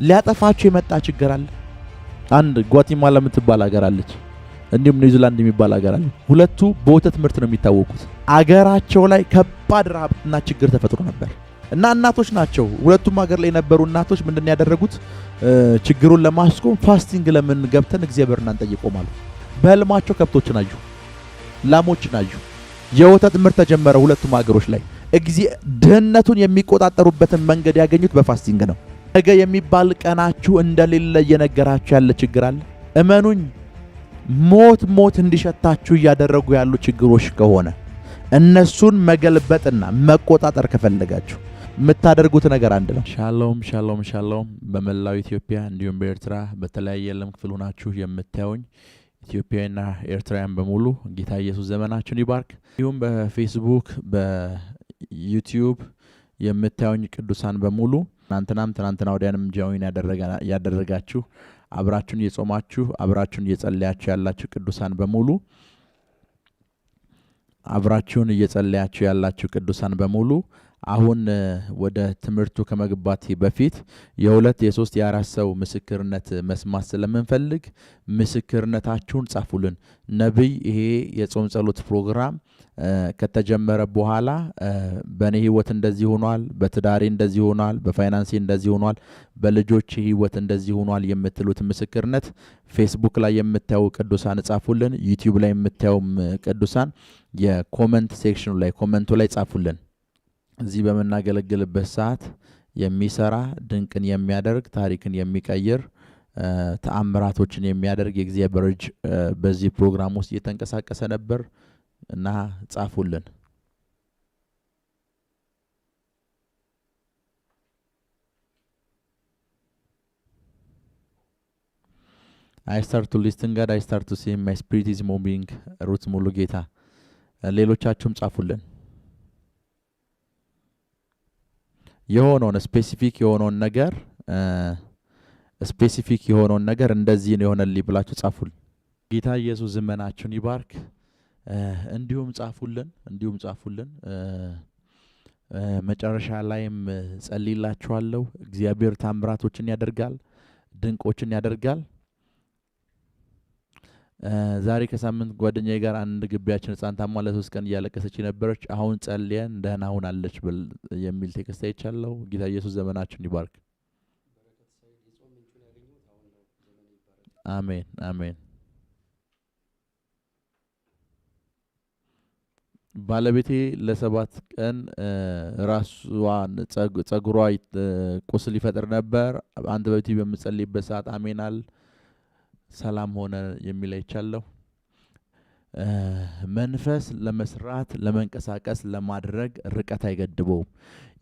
ሊያጠፋቸው የመጣ ችግር አለ። አንድ ጓቲማላ የምትባል ሀገር አለች፣ እንዲሁም ኒውዚላንድ የሚባል ሀገር አለ። ሁለቱ በወተት ምርት ነው የሚታወቁት። አገራቸው ላይ ከባድ ረሃብና ችግር ተፈጥሮ ነበር እና እናቶች ናቸው ሁለቱም ሀገር ላይ የነበሩ እናቶች ምንድን ያደረጉት ችግሩን ለማስቆም ፋስቲንግ ለምን ገብተን እግዚአብሔርን አንጠይቆም አሉ። በህልማቸው ከብቶችን አዩ፣ ላሞችን አዩ። የወተት ምርት ተጀመረ ሁለቱም ሀገሮች ላይ። ድህነቱን የሚቆጣጠሩበትን መንገድ ያገኙት በፋስቲንግ ነው። ነገ የሚባል ቀናችሁ እንደሌለ እየነገራችሁ ያለ ችግር አለ። እመኑኝ፣ ሞት እንዲሸታችሁ እያደረጉ ያሉ ችግሮች ከሆነ እነሱን መገልበጥና መቆጣጠር ከፈለጋችሁ የምታደርጉት ነገር አንድ ነው። ሻሎም ሻሎም ሻሎም። በመላው ኢትዮጵያ እንዲሁም በኤርትራ በተለያየ ዓለም ክፍል ሆናችሁ የምታዩኝ ኢትዮጵያና ኤርትራውያን በሙሉ ጌታ ኢየሱስ ዘመናችሁን ይባርክ። እንዲሁም በፌስቡክ በዩቲዩብ የምታዩኝ ቅዱሳን በሙሉ ትናንትና ወዲያንም ጆይን ያደረጋችሁ አብራችሁን እየጾማችሁ አብራችሁን እየጸለያችሁ ያላችሁ ቅዱሳን በሙሉ አሁን ወደ ትምህርቱ ከመግባቴ በፊት የሁለት የሶስት የአራት ሰው ምስክርነት መስማት ስለምንፈልግ ምስክርነታችሁን ጻፉልን። ነብይ ይሄ የጾም ጸሎት ፕሮግራም ከተጀመረ በኋላ በኔ ህይወት እንደዚህ ሆኗል፣ በትዳሬ እንደዚህ ሆኗል፣ በፋይናንሴ እንደዚህ ሆኗል፣ በልጆች ህይወት እንደዚህ ሆኗል የምትሉት ምስክርነት ፌስቡክ ላይ የምታዩ ቅዱሳን ጻፉልን። ዩቲዩብ ላይ የምታዩ ቅዱሳን የኮሜንት ሴክሽኑ ላይ ኮሜንቱ ላይ ጻፉልን። እዚህ በመናገለግልበት ሰዓት የሚሰራ ድንቅን የሚያደርግ ታሪክን የሚቀይር ተአምራቶችን የሚያደርግ የእግዚአብሔር እጅ በዚህ ፕሮግራም ውስጥ እየተንቀሳቀሰ ነበር እና ጻፉልን። I start to listen God, I start to see my spirit is moving. ሩት ሙሉ ጌታ። ሌሎቻችሁም ጻፉልን። የሆነውን ስፔሲፊክ የሆነውን ነገር እንደዚህ ነው የሆነልኝ ብላችሁ ጻፉልን። ጌታ ኢየሱስ ዘመናችሁን ይባርክ። እንዲሁም ጻፉልን። መጨረሻ ላይም ጸልይላችኋለሁ። እግዚአብሔር ታምራቶችን ያደርጋል፣ ድንቆችን ያደርጋል። ዛሬ ከሳምንት ጓደኛዬ ጋር አንድ ግቢያችን ህፃን ታማ ለ3 ቀን እያለቀሰች ነበረች። አሁን ጸልየን ደህና ሆናለች የሚል ቴክስት አይቻለሁ። ጌታ ኢየሱስ ዘመናችሁን ይባርክ። አሜን አሜን። ባለቤቴ ለ7 ቀን ራስዋን ጸጉሯ ቁስል ይፈጥር ነበር። አንተ በቤቴ በመጸልይበት ሰዓት አሜናል ሰላም ሆነ የሚል አይቻለሁ። መንፈስ ለመስራት ለመንቀሳቀስ ለማድረግ ርቀት አይገድበውም።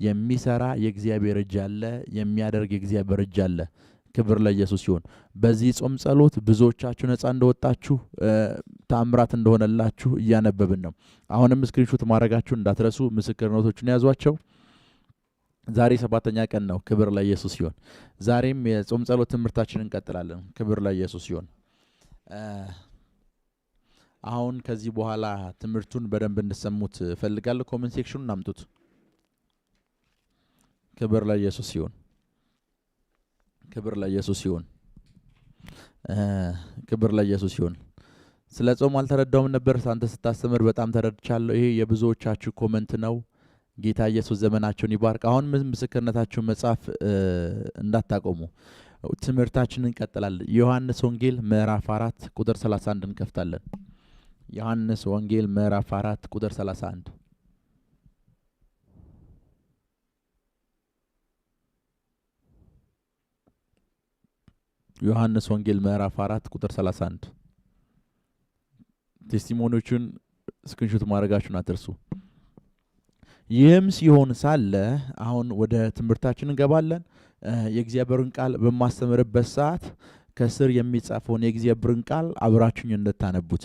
የሚሰራ የእግዚአብሔር እጅ አለ፣ የሚያደርግ የእግዚአብሔር እጅ አለ። ክብር ለኢየሱስ ይሁን። በዚህ ጾም ጸሎት ብዙዎቻችሁ ነፃ እንደወጣችሁ ተአምራት እንደሆነላችሁ እያነበብን ነው። አሁንም ስክሪንሾት ማድረጋችሁ እንዳትረሱ፣ ምስክርነቶችን ያዟቸው። ዛሬ 7ኛ ቀን ነው። ክብር ለኢየሱስ ይሁን። ዛሬም የጾም ጸሎት ትምህርታችንን እንቀጥላለን። ክብር ለኢየሱስ ይሁን። አሁን ከዚህ በኋላ ትምህርቱን በደንብ እንድሰሙት ፈልጋለሁ። ኮሜንት ሴክሽኑን አምጡት። ክብር ለኢየሱስ ይሁን። ክብር ለኢየሱስ ይሁን። ስለ ጾም አልተረዳውም ነበር። አንተ ስታስተምር በጣም ተረድቻለሁ። ይሄ የብዙዎቻችሁ ኮሜንት ነው። ጌታ ኢየሱስ ዘመናችሁን ይባርክ። አሁን ምስክርነታችሁን መጻፍ እንዳታቆሙ። ትምህርታችንን እንቀጥላለን። ዮሐንስ ወንጌል ምዕራፍ 4 ቁጥር 31 እንከፍታለን። ዮሐንስ ወንጌል ምዕራፍ 4 ቁጥር 31 ዮሐንስ ወንጌል ምዕራፍ 4 ቁጥር 31 ቴስቲሞኒዎቹን ስክሪንሾት ማድረጋችሁን አትርሱ። ይህም ሲሆን ሳለ አሁን ወደ ትምህርታችን እንገባለን። የእግዚአብሔርን ቃል በማስተምርበት ሰዓት ከስር የሚጻፈውን የእግዚአብሔርን ቃል አብራችሁኝ እንድታነቡት።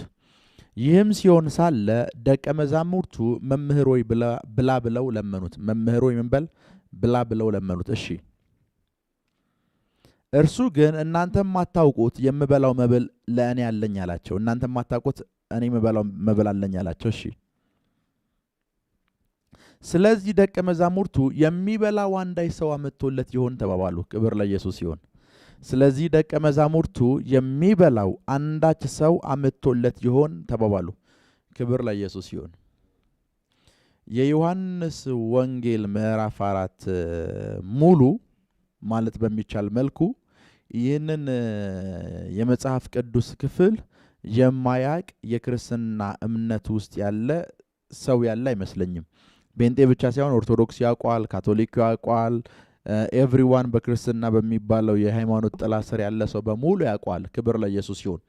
ይህም ሲሆን ሳለ ደቀ መዛሙርቱ መምህር ሆይ ብላ ብለው ለመኑት። መምህር ሆይ ምን በል ብላ ብለው ለመኑት። እሺ። እርሱ ግን እናንተ ማታውቁት የምበላው መብል ለእኔ አለኝ አላቸው። እናንተ ማታውቁት እኔ የምበላው መብል አለኝ አላቸው። እሺ። ስለዚህ ደቀ መዛሙርቱ የሚበላው አንዳች ሰው አመጥቶለት ይሆን ተባባሉ። ክብር ለኢየሱስ ይሁን። ስለዚህ ደቀ መዛሙርቱ የሚበላው አንዳች ሰው አመጥቶለት ይሆን ተባባሉ። ክብር ለኢየሱስ ይሁን። የዮሐንስ ወንጌል ምዕራፍ 4 ሙሉ ማለት በሚቻል መልኩ ይህንን የመጽሐፍ ቅዱስ ክፍል የማያቅ የክርስትና እምነት ውስጥ ያለ ሰው ያለ አይመስለኝም። ቤንጤ ብቻ ሳይሆን ኦርቶዶክስ ያውቋል፣ ካቶሊክ ያውቋል፣ ኤቭሪዋን በክርስትና በሚባለው የሃይማኖት ጥላ ስር ያለ ሰው በሙሉ ያውቋል። ክብር ለኢየሱስ ይሁን።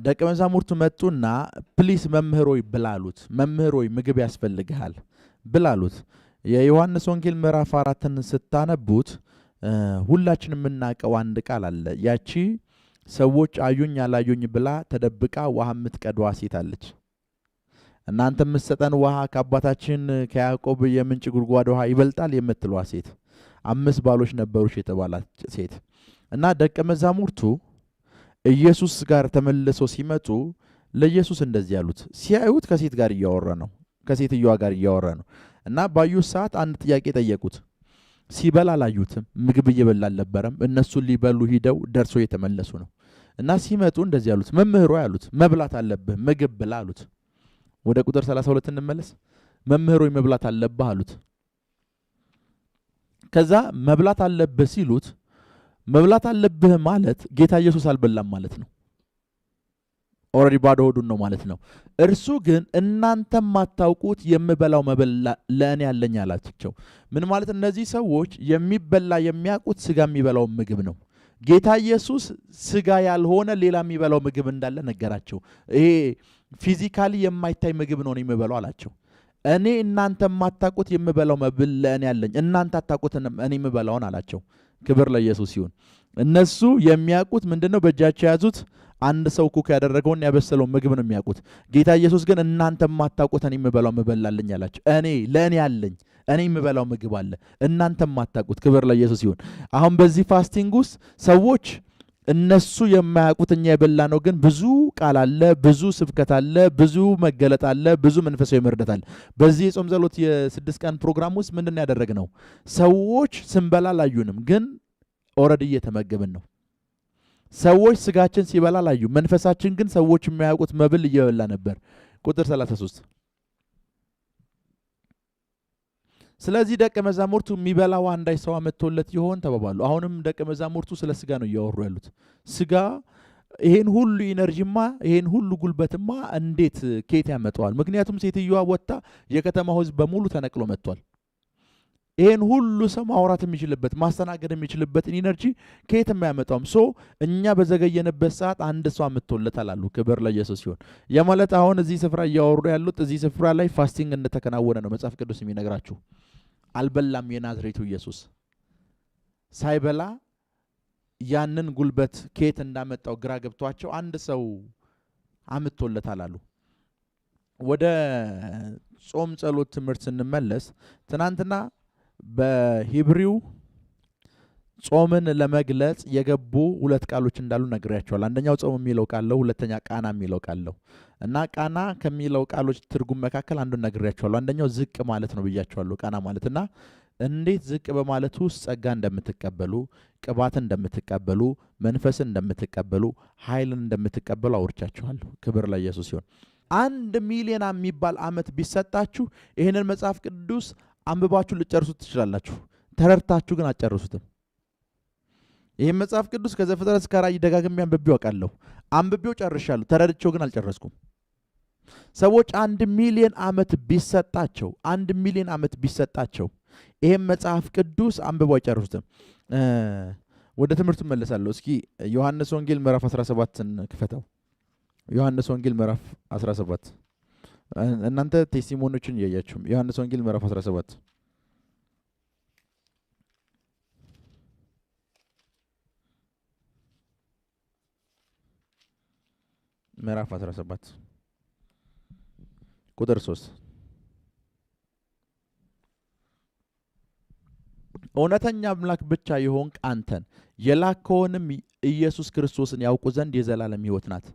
ደቀ መዛሙርቱ መጡና ፕሊስ መምህሮይ ብላሉት። መምህሮይ ምግብ ያስፈልግሃል ብላሉት። የዮሐንስ ወንጌል ምዕራፍ 4ን ስታነቡት ሁላችን የምናውቀው አንድ ቃል አለ። ያቺ ሰዎች አዩኝ አላዩኝ ብላ ተደብቃ ውሃ የምትቀድዋ ሴት አለች። እናንተ የምትሰጠን ውሃ ከአባታችን ከያዕቆብ የምንጭ ጉድጓድ ውሃ ይበልጣል የምትሏ ሴት፣ 5 ባሎች ነበሩሽ የተባላት ሴት እና ደቀ መዛሙርቱ ኢየሱስ ጋር ተመልሰው ሲመጡ ለኢየሱስ እንደዚህ ያሉት፣ ሲያዩት ከሴት ጋር እያወራ ነው፣ ከሴትየዋ ጋር እያወራ ነው እና ባዩት ሰዓት አንድ ጥያቄ ጠየቁት። ሲበላ አላዩትም፣ ምግብ እየበላ አልነበረም። እነሱ ሊበሉ ሂደው ደርሶ የተመለሱ ነው እና ሲመጡ እንደዚህ ያሉት፣ መምህሩ ያሉት፣ መብላት አለብህ ምግብ ብላ አሉት። ወደ ቁጥር 32 እንመለስ። መምህሩ መብላት አለብህ አሉት። ከዛ መብላት አለብህ ሲሉት መብላት አለብህ ማለት ጌታ ኢየሱስ አልበላም ማለት ነው። ኦልሬዲ ባዶ ሆዱን ነው ማለት ነው። እርሱ ግን እናንተ ማታውቁት የምበላው መብል ለእኔ ያለኝ አላቸው። ምን ማለት? እነዚህ ሰዎች የሚበላ የሚያውቁት ስጋ የሚበላው ምግብ ነው። ጌታ ኢየሱስ ስጋ ያልሆነ ሌላ የሚበላው ምግብ እንዳለ ነገራቸው። ይሄ ፊዚካሊ የማይታይ ምግብ ነው የሚበላው አላቸው። እኔ እናንተ ማታውቁት የምበላው መብል ለእኔ ያለኝ፣ እናንተ አታውቁት እኔ የምበላውን አላቸው። ክብር ለኢየሱስ ይሁን። እነሱ የሚያውቁት ምንድነው? በእጃቸው የያዙት አንድ ሰው ኩክ ያደረገውን ያበሰለው ምግብ ነው የሚያውቁት። ጌታ ኢየሱስ ግን እናንተ ማታውቁት እኔ የምበላው ምግብ አለኝ አላቸው። ለእኔ ያለኝ እኔ የምበላው ምግብ አለ፣ እናንተ ማታውቁት። ክብር ለኢየሱስ ይሁን። አሁን በዚህ ፋስቲንግ ውስጥ ሰዎች እነሱ የማያውቁት እኛ የበላ ነው ግን ብዙ ቃል አለ፣ ብዙ ስብከት አለ፣ ብዙ መገለጥ አለ፣ ብዙ መንፈሳዊ መርዳት አለ። በዚህ የጾም ጸሎት የ6 ቀን ፕሮግራም ውስጥ ምንድን ያደረግነው? ሰዎች ስንበላ ላዩንም ግን ኦልሬዲ እየተመገብን ነው። ሰዎች ስጋችን ሲበላ ላዩ፣ መንፈሳችን ግን ሰዎች የማያውቁት መብል እየበላ ነበር። ቁጥር 33 ስለዚህ ደቀ መዛሙርቱ የሚበላው አንዳች ሰው አመጥቶለት ይሆን ተባባሉ። አሁንም ደቀ መዛሙርቱ ስለ ስጋ ነው እያወሩ ያሉት። ስጋ ይሄን ሁሉ ኢነርጂማ ይሄን ሁሉ ጉልበትማ እንዴት ኬት ያመጣዋል? ምክንያቱም ሴትዮዋ ወጥታ የከተማው ሕዝብ በሙሉ ተነቅሎ መጥቷል። ይሄን ሁሉ ሰው ማውራት የሚችልበት ማስተናገድ የሚችልበትን ኢነርጂ ኬት የማያመጣውም። እኛ በዘገየንበት ሰዓት አንድ ሰው አመጥቶለታል አሉ። ክብር ለኢየሱስ ይሁን። የማለት አሁን እዚህ ስፍራ እያወሩ ያሉት እዚህ ስፍራ ላይ ፋስቲንግ እንደተከናወነ ነው መጽሐፍ ቅዱስ የሚነግራችሁ። አልበላም። የናዝሬቱ ኢየሱስ ሳይበላ ያንን ጉልበት ኬት እንዳመጣው ግራ ገብቷቸው አንድ ሰው አመጥቶለታል አሉ። ወደ ጾም ጸሎት ትምህርት ስንመለስ ትናንትና በሂብሪው ጾምን ለመግለጽ የገቡ 2 ቃሎች እንዳሉ ነግሬያቸዋል። አንደኛው ጾም የሚለው ቃል ነው፣ ሁለተኛ ቃና የሚለው ቃል ነው እና ቃና ከሚለው ቃሎች ትርጉም መካከል አንዱን ነግሬያቸዋለሁ። አንደኛው ዝቅ ማለት ነው ብያቸዋለሁ። ቃና ማለትና እንዴት ዝቅ በማለት ውስጥ ጸጋ እንደምትቀበሉ፣ ቅባትን እንደምትቀበሉ፣ መንፈስን እንደምትቀበሉ፣ ኃይልን እንደምትቀበሉ አውርቻችኋለሁ። ክብር ለኢየሱስ ይሁን። 1 ሚሊዮን የሚባል ዓመት ቢሰጣችሁ ይህንን መጽሐፍ ቅዱስ አንብባችሁ ልጨርሱት ትችላላችሁ። ተረድታችሁ ግን አትጨርሱትም። ይህን መጽሐፍ ቅዱስ ከዘፍጥረት እስከ ራዕይ ደጋግሜ አንብቤው አውቃለሁ። አንብቤው ጨርሻለሁ። ተረድቼው ግን አልጨረስኩም። ሰዎች 1 ሚሊዮን ዓመት ቢሰጣቸው 1 ሚሊዮን ዓመት ቢሰጣቸው ይህን መጽሐፍ ቅዱስ አንብበው አይጨርሱትም። ወደ ትምህርቱ መለሳለሁ። እስኪ ዮሐንስ ወንጌል ምዕራፍ 17ን ክፈተው። ዮሐንስ ወንጌል ምዕራፍ 17 እናንተ ቴስቲሞኒዎችን እያያችሁ ዮሐንስ ወንጌል ምዕራፍ 17 ምዕራፍ 17 ቁጥር 3 እውነተኛ አምላክ ብቻ የሆንክ አንተን የላከውንም ኢየሱስ ክርስቶስን ያውቁ ዘንድ የዘላለም ሕይወት ናት።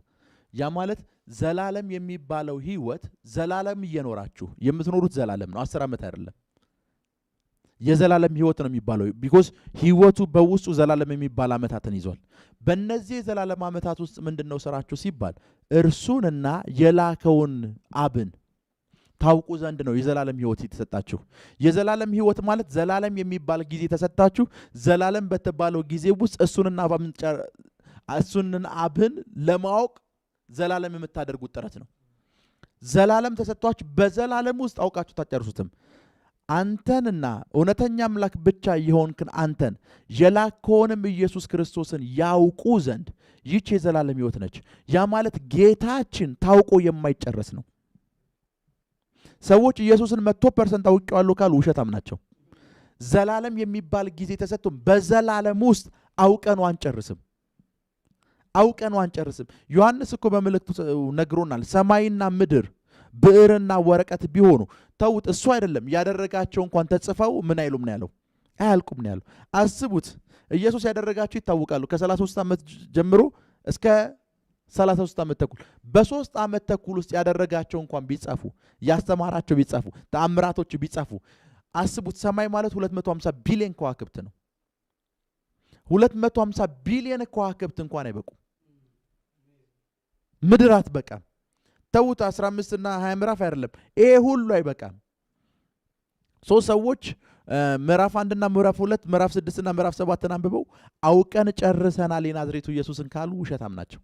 ያ ማለት ዘላለም የሚባለው ህይወት ዘላለም እየኖራችሁ የምትኖሩት ዘላለም ነው። 10 ዓመት አይደለም። የዘላለም ህይወት ነው የሚባለው ቢኮዝ ህይወቱ በውስጡ ዘላለም የሚባል ዓመታትን ይዟል። በእነዚህ የዘላለም ዓመታት ውስጥ ምንድነው ስራችሁ ሲባል እርሱንና የላከውን አብን ታውቁ ዘንድ ነው የዘላለም ህይወት የተሰጣችሁ። የዘላለም ህይወት ማለት ዘላለም የሚባል ጊዜ ተሰጣችሁ። ዘላለም በተባለው ጊዜ ውስጥ እሱንና አብን ለማወቅ ዘላለም የምታደርጉት ጥረት ነው። ዘላለም ተሰጥቷችሁ በዘላለም ውስጥ አውቃችሁ ታጨርሱትም። አንተንና እውነተኛ አምላክ ብቻ የሆንክን አንተን የላከውንም ኢየሱስ ክርስቶስን ያውቁ ዘንድ ይህች የዘላለም ህይወት ነች። ያ ማለት ጌታችን ታውቆ የማይጨረስ ነው። ሰዎች ኢየሱስን 100% አውቀዋለሁ ካሉ ውሸታም ናቸው። ዘላለም የሚባል ጊዜ ተሰጥቶ በዘላለም ውስጥ አውቀን አንጨርስም። ዮሐንስ እኮ በመልእክቱ ነግሮናል። ሰማይና ምድር ብዕርና ወረቀት ቢሆኑ ተውት፣ እሱ አይደለም ያደረጋቸው እንኳን ተጽፈው ምን አይሉም ነው ያለው፣ አያልቁም ነው ያለው። አስቡት፣ ኢየሱስ ያደረጋቸው ይታወቃሉ። ከ33 ዓመት ጀምሮ እስከ 33 ዓመት ተኩል፣ በ3 ዓመት ተኩል ውስጥ ያደረጋቸው እንኳን ቢጻፉ፣ ያስተማራቸው ቢጻፉ፣ ተአምራቶች ቢጻፉ፣ አስቡት፣ ሰማይ ማለት 250 ቢሊዮን ከዋክብት ነው። 250 ቢሊዮን ከዋክብት እንኳን አይበቁም። ምድር አትበቃም። ተውት 15 እና 20 ምዕራፍ አይደለም፣ ይሄ ሁሉ አይበቃም። ሰዎች ምዕራፍ 1 እና ምዕራፍ 2 ምዕራፍ 6 እና ምዕራፍ 7 አንብበው አውቀን ጨርሰናል የናዝሬቱ ኢየሱስን ካሉ ውሸታም ናቸው።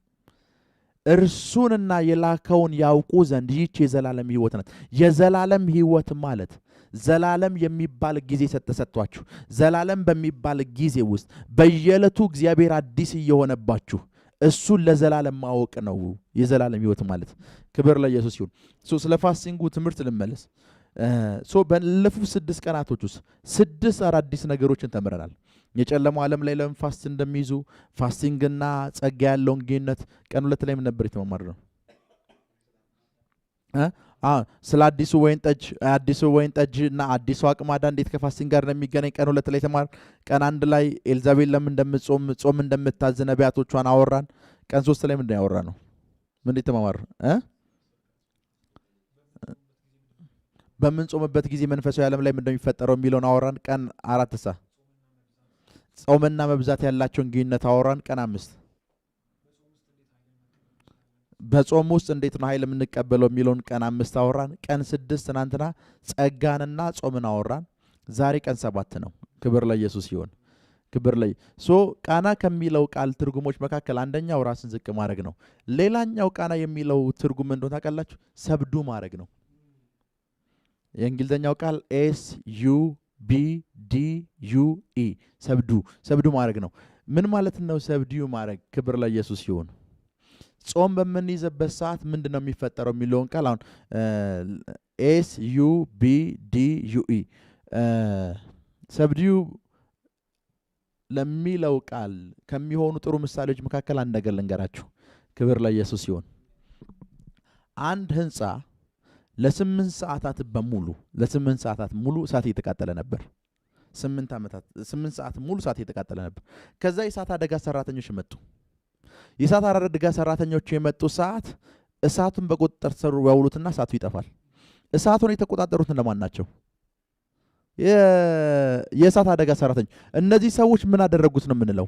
እርሱንና የላከውን ያውቁ ዘንድ ይህች የዘላለም ህይወት ናት። የዘላለም ህይወት ማለት ዘላለም የሚባል ጊዜ ተሰጥቷችሁ ዘላለም በሚባል ጊዜ ውስጥ በየዕለቱ እግዚአብሔር አዲስ እየሆነባችሁ እሱን ለዘላለም ማወቅ ነው የዘላለም ህይወት ማለት። ክብር ለኢየሱስ ይሁን። ስለ ፋስቲንጉ ትምህርት ልመለስ። ባለፉት 6 ቀናቶች ውስጥ 6 አዳዲስ ነገሮችን ተምረናል። የጨለማው ዓለም ላይ ለምን ፋስት እንደሚይዙ፣ ፋስቲንግና ጸጋ ያለውን ግንኙነት። ቀን 2 ላይ ምን ነበር የተማማርነው? ስለ አዲሱ ወይን ጠጅ እና አዲሱ አቅማዳ እንዴት ከፋስቲንግ ጋር እንደሚገናኝ ቀን 2 ላይ ተማር። ቀን 1 ላይ ኤልዛቤል ለምን እንደምትጾም ጾም እንደምታዝ ነቢያቶቿን አወራን። ቀን 3 ላይ ምንድን ያወራ ነው? ምን የተማማር በምንጾምበት ጊዜ መንፈሳዊ ዓለም ላይ ምን እንደሚፈጠረው የሚለውን አወራን። ቀን 4 ጾምና መብዛት ያላቸውን ግንኙነት አወራን። ቀን 5 በጾም ውስጥ እንዴት ነው ኃይል የምንቀበለው የሚለውን ቀን 5 አወራን። ቀን 6 ትናንትና ጸጋንና ጾምን አወራን። ዛሬ ቀን 7 ነው። ክብር ለኢየሱስ ይሁን። ክብር ላይ ቃና ከሚለው ቃል ትርጉሞች መካከል አንደኛው ራስን ዝቅ ማድረግ ነው። ሌላኛው ቃና የሚለው ትርጉም እንደሆነ ታውቃላችሁ? ሰብዱ ማድረግ ነው። የእንግሊዘኛው ቃል SUBDUE ሰብዱ ማድረግ ነው። ምን ማለት ነው ሰብዱ ማድረግ? ክብር ለኢየሱስ ይሁን። ጾም በምንይዘበት ሰዓት ምንድነው የሚፈጠረው የሚለውን ቃል አሁን SUBDUE ሰብዱ ለሚለው ቃል ከሚሆኑ ጥሩ ምሳሌዎች መካከል አንድ ነገር ልንገራችሁ። ክብር ለኢየሱስ ይሁን። አንድ ህንፃ ለ8 ሰዓታት ሙሉ እሳት እየተቃጠለ ነበር። 8 ሰዓት ሙሉ እሳት እየተቃጠለ ነበር። ከዛ የእሳት አደጋ ሰራተኞች መጡ። የእሳት አደጋ ሰራተኞች የመጡ ሰዓት እሳቱን በቁጥጥር ስር ያውሉትና እሳቱ ይጠፋል። እሳቱን የተቆጣጠሩት እነማን ናቸው? የእሳት አደጋ ሰራተኞች። እነዚህ ሰዎች ምን አደረጉት ነው የምንለው?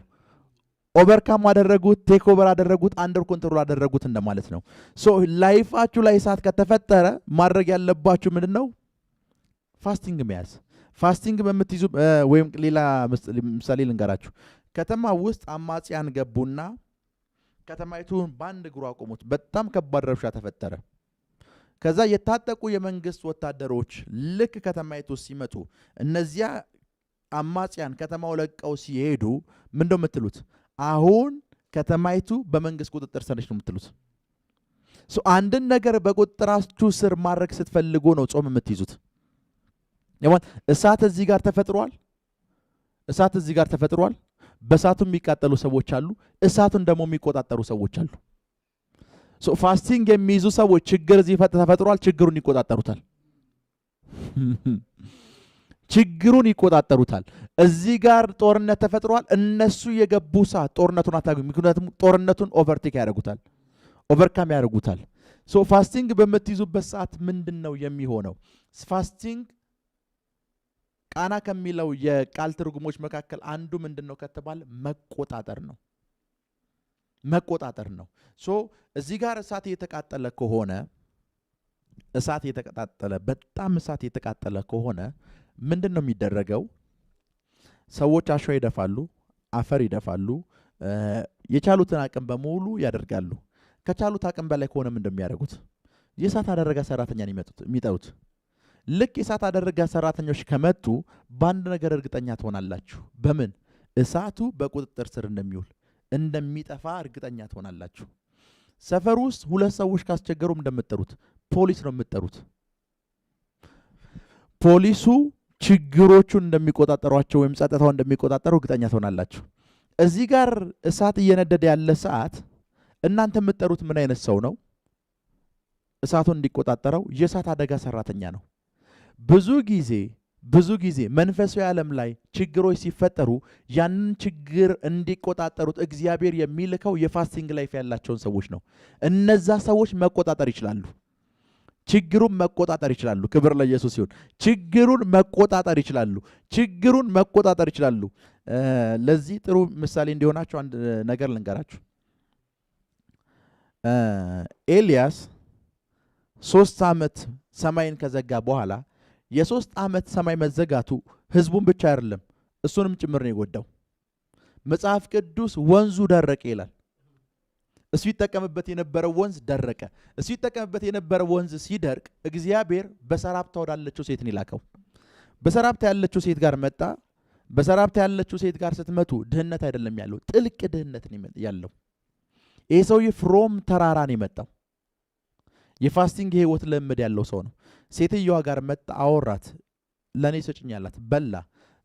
ኦቨርካም አደረጉት፣ ቴክ ኦቨር አደረጉት፣ አንደር ኮንትሮል አደረጉት እንደማለት ነው። ላይፋችሁ ላይ እሳት ከተፈጠረ ማድረግ ያለባችሁ ምንድነው? ፋስቲንግ መያዝ። ፋስቲንግ በምትይዙ ወይም ሌላ ምሳሌ ልንገራችሁ። ከተማ ውስጥ አማጽያን ገቡና ከተማይቱን በአንድ እግሩ አቆሙት። በጣም ከባድ ረብሻ ተፈጠረ። ከዛ የታጠቁ የመንግስት ወታደሮች ልክ ከተማይቱ ሲመጡ እነዚያ አማጽያን ከተማው ለቀው ሲሄዱ ምንድነው የምትሉት? አሁን ከተማይቱ በመንግስት ቁጥጥር ስር ነች ነው የምትሉት። አንድን ነገር በቁጥጥራችሁ ስር ማድረግ ስትፈልጉ ነው ጾም የምትይዙት። እሳት እዚህ ጋር ተፈጥሯል። በእሳቱ የሚቃጠሉ ሰዎች አሉ። እሳቱን ደግሞ የሚቆጣጠሩ ሰዎች አሉ። ፋስቲንግ የሚይዙ ሰዎች ችግር እዚህ ተፈጥሯል፣ ችግሩን ይቆጣጠሩታል። እዚህ ጋር ጦርነት ተፈጥሯል። እነሱ የገቡ ሰዓት ጦርነቱን አታገኙ። ምክንያቱም ጦርነቱን ኦቨርቴክ ያደርጉታል፣ ኦቨርካም ያደርጉታል። ሶ ፋስቲንግ በምትይዙበት ሰዓት ምንድነው የሚሆነው? ፋስቲንግ ቃና ከሚለው የቃል ትርጉሞች መካከል አንዱ ምንድነው ከተባለ መቆጣጠር ነው። መቆጣጠር ነው። ሶ እዚህ ጋር እሳት እየተቃጠለ ከሆነ በጣም እሳት እየተቃጠለ ከሆነ ምንድነው የሚደረገው? ሰዎች አሸዋ ይደፋሉ፣ አፈር ይደፋሉ፣ የቻሉትን አቅም በሙሉ ያደርጋሉ። ከቻሉት አቅም በላይ ከሆነ ምንድነው የሚያደርጉት? የእሳት አደረጋ ሰራተኛን የሚጠሩት። ልክ የእሳት አደረጋ ሰራተኞች ከመጡ በአንድ ነገር እርግጠኛ ትሆናላችሁ። በምን? እሳቱ በቁጥጥር ስር እንደሚጠፋ እርግጠኛ ትሆናላችሁ። ሰፈር ውስጥ ሁለት ሰዎች ካስቸገሩም እንደምትጠሩት ፖሊስ ነው የምትጠሩት። ፖሊሱ ችግሮቹን እንደሚቆጣጠሯቸው ወይም ጸጥታው እንደሚቆጣጠሩ እርግጠኛ ትሆናላችሁ። እዚህ ጋር እሳት እየነደደ ያለ ሰዓት እናንተ የምትጠሩት ምን አይነት ሰው ነው? እሳቱን እንዲቆጣጠረው የእሳት አደጋ ሰራተኛ ነው። ብዙ ጊዜ መንፈሳዊ ዓለም ላይ ችግሮች ሲፈጠሩ ያንን ችግር እንዲቆጣጠሩት እግዚአብሔር የሚልከው የፋስቲንግ ላይፍ ያላቸውን ሰዎች ነው። እነዛ ሰዎች መቆጣጠር ይችላሉ። ችግሩን መቆጣጠር ይችላሉ። ክብር ለኢየሱስ ይሁን። ችግሩን መቆጣጠር ይችላሉ። ለዚህ ጥሩ ምሳሌ እንዲሆናችሁ አንድ ነገር ልንገራችሁ። ኤልያስ 3 ዓመት ሰማይን ከዘጋ በኋላ የ3 ዓመት ሰማይ መዘጋቱ ህዝቡን ብቻ አይደለም እሱንም ጭምር ነው የጎዳው። መጽሐፍ ቅዱስ ወንዙ ደረቀ ይላል። እሱ ይጠቀምበት የነበረው ወንዝ ደረቀ። እሱ ይጠቀምበት የነበረው ወንዝ ሲደርቅ እግዚአብሔር በሰራፕታ ወዳለችው ሴት ነው ይላከው። በሰራፕታ ያለችው ሴት ጋር መጣ። በሰራፕታ ያለችው ሴት ጋር ስትመቱ ድህነት አይደለም ያለው፣ ጥልቅ ድህነት ነው ያለው። ይሄ ሰውዬ ፍሮም ተራራ ነው የመጣው። የፋስቲንግ ህይወት ልምድ ያለው ሰው ነው። ሴትየዋ ጋር መጣ፣ አወራት፣ ለኔ ሰጭኛላት፣ በላ።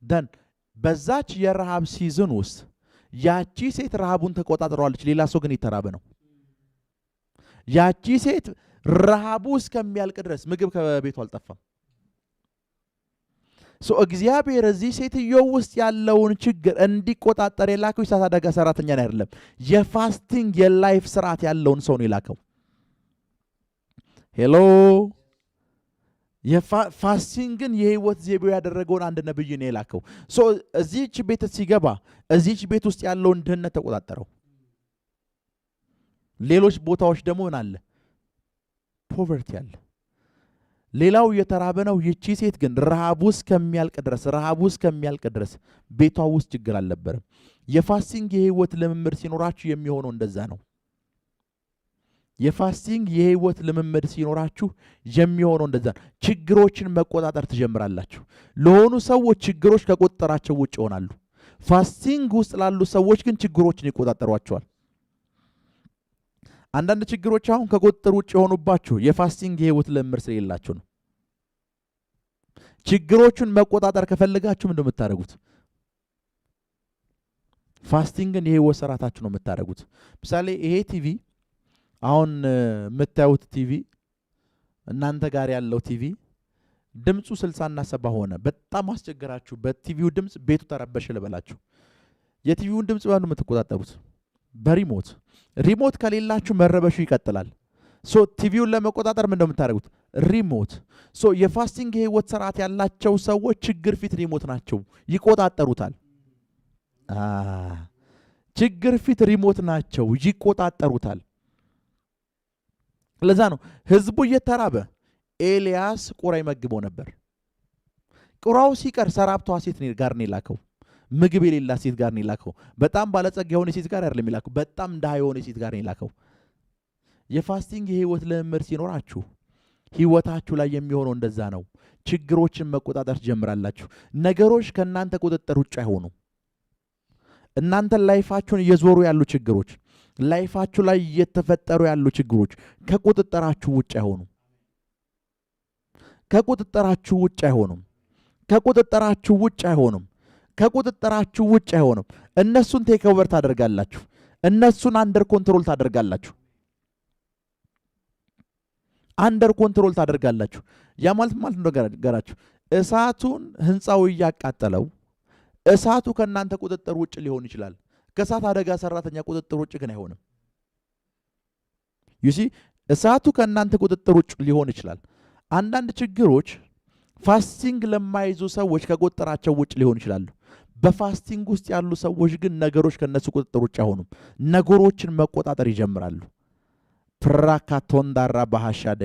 ደን በዛች የረሃብ ሲዝን ውስጥ ያቺ ሴት ረሃቡን ተቆጣጥረዋለች። ሌላ ሰው ግን የተራበ ነው። ያቺ ሴት ረሃቡ እስከሚያልቅ ድረስ ምግብ ከቤቱ አልጠፋም። እግዚአብሔር እዚህ ሴትዮ ውስጥ ያለውን ችግር እንዲቆጣጠር የላከው የእሳት አደጋ ሰራተኛ አይደለም፣ የፋስቲንግ የላይፍ ስርዓት ያለውን ሰው ነው የላከው። ሄሎ ፋስቲንግን የህይወት ዘይቤው ያደረገውን አንድ ነብይ ነው የላከው። እዚህች ቤት ሲገባ እዚህች ቤት ውስጥ ያለውን ድህነት ተቆጣጠረው። ሌሎች ቦታዎች ደግሞ ምን አለ? ፖቨርቲ አለ። ሌላው የተራበ ነው። ይቺ ሴት ግን ረሃቡ እስከሚያልቅ ድረስ ቤቷ ውስጥ ችግር አልነበረም። የፋስቲንግ የህይወት ልምምድ ሲኖራችሁ የሚሆነው እንደዛ ነው። የፋስቲንግ የህይወት ልምምድ ሲኖራችሁ የሚሆነው እንደዛ ነው። ችግሮችን መቆጣጠር ትጀምራላችሁ። ለሆኑ ሰዎች ችግሮች ከቁጥጥራቸው ውጭ ይሆናሉ። ፋስቲንግ ውስጥ ላሉ ሰዎች ግን ችግሮችን ይቆጣጠሯቸዋል። አንዳንድ ችግሮች አሁን ከቁጥጥር ውጭ የሆኑባችሁ የፋስቲንግ የህይወት ልምምድ ስለሌላችሁ ነው። ችግሮቹን መቆጣጠር ከፈልጋችሁ ምንድነው የምታደርጉት? ፋስቲንግን የህይወት ስርዓታችሁ ነው የምታደርጉት። ምሳሌ ይሄ ቲቪ አሁን የምታዩት ቲቪ እናንተ ጋር ያለው ቲቪ ድምፁ 60 እና 70 ሆነ። በጣም አስቸገራችሁ። በቲቪው ድምፅ ቤቱ ተረበሸ ልበላችሁ። የቲቪውን ድምፅ ባሉ የምትቆጣጠሩት በሪሞት ከሌላችሁ መረበሹ ይቀጥላል። ቲቪውን ለመቆጣጠር ምንድነው የምታደርጉት? ሪሞት። የፋስቲንግ የህይወት ስርዓት ያላቸው ሰዎች ችግር ፊት ሪሞት ናቸው፣ ይቆጣጠሩታል። ችግር ፊት ሪሞት ናቸው፣ ይቆጣጠሩታል። ለዛ ነው ህዝቡ እየተራበ ኤልያስ ቁራ ይመግበው ነበር። ቁራው ሲቀር ሰራፕቷ ሴት ጋር ነው የላከው። ምግብ የሌላ ሴት ጋር ነው የላከው። በጣም ባለጸጋ የሆነ ሴት ጋር አይደለም የላከው፣ በጣም ድሃ የሆነ ሴት ጋር ነው የላከው። የፋስቲንግ የህይወት ልምምድ ሲኖራችሁ ህይወታችሁ ላይ የሚሆነው እንደዛ ነው። ችግሮችን መቆጣጠር ትጀምራላችሁ። ነገሮች ከእናንተ ቁጥጥር ውጭ አይሆኑም። እናንተ ላይፋችሁን እየዞሩ ያሉ ችግሮች፣ ላይፋችሁ ላይ እየተፈጠሩ ያሉ ችግሮች ከቁጥጥራችሁ ውጭ አይሆኑም። ከቁጥጥራችሁ ውጭ አይሆኑም። እነሱን ቴክ ኦቨር ታደርጋላችሁ። እነሱን አንደር ኮንትሮል ታደርጋላችሁ። ያ ማለት ነገራችሁ እሳቱን ህንፃው እያቃጠለው እሳቱ ከእናንተ ቁጥጥር ውጭ ሊሆን ይችላል። ከእሳት አደጋ ሰራተኛ ቁጥጥር ውጭ ግን አይሆንም። ዩሲ እሳቱ ከእናንተ ቁጥጥር ውጭ ሊሆን ይችላል። አንዳንድ ችግሮች ፋስቲንግ ለማይዙ ሰዎች ከቁጥጥራቸው ውጭ ሊሆን ይችላሉ። በፋስቲንግ ውስጥ ያሉ ሰዎች ግን ነገሮች ከነሱ ቁጥጥር ውጭ አይሆኑም። ነገሮችን መቆጣጠር ይጀምራሉ። ፕራካቶንዳራ ባህሻደ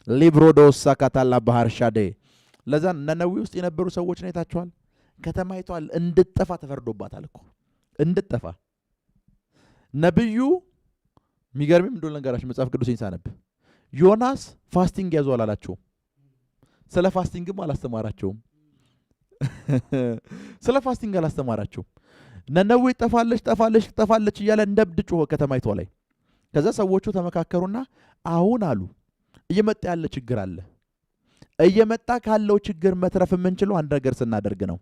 ሊብሮዶሳ ካታላ ባህርሻደ ለዛ ነነዌ ውስጥ የነበሩ ሰዎች ነው አይታችኋል። ከተማይቷል እንድትጠፋ ተፈርዶባታል እኮ እንድትጠፋ። ነብዩ የሚገርምም እንደሆነ ነገራችሁ መጽሐፍ ቅዱስን ሳነብ ዮናስ ፋስቲንግ ያዙ አላላቸውም። ስለ ፋስቲንግም አላስተማራቸውም። ስለ ፋስቲንግ አላስተማራቸውም። ነነዌ ጠፋለች እያለ እንደብድ ጮኸ ከተማይቷ ላይ። ከዛ ሰዎቹ ተመካከሩና አሁን አሉ እየመጣ ያለ ችግር አለ። እየመጣ ካለው ችግር መትረፍ የምንችለው አንድ ነገር ስናደርግ ነው።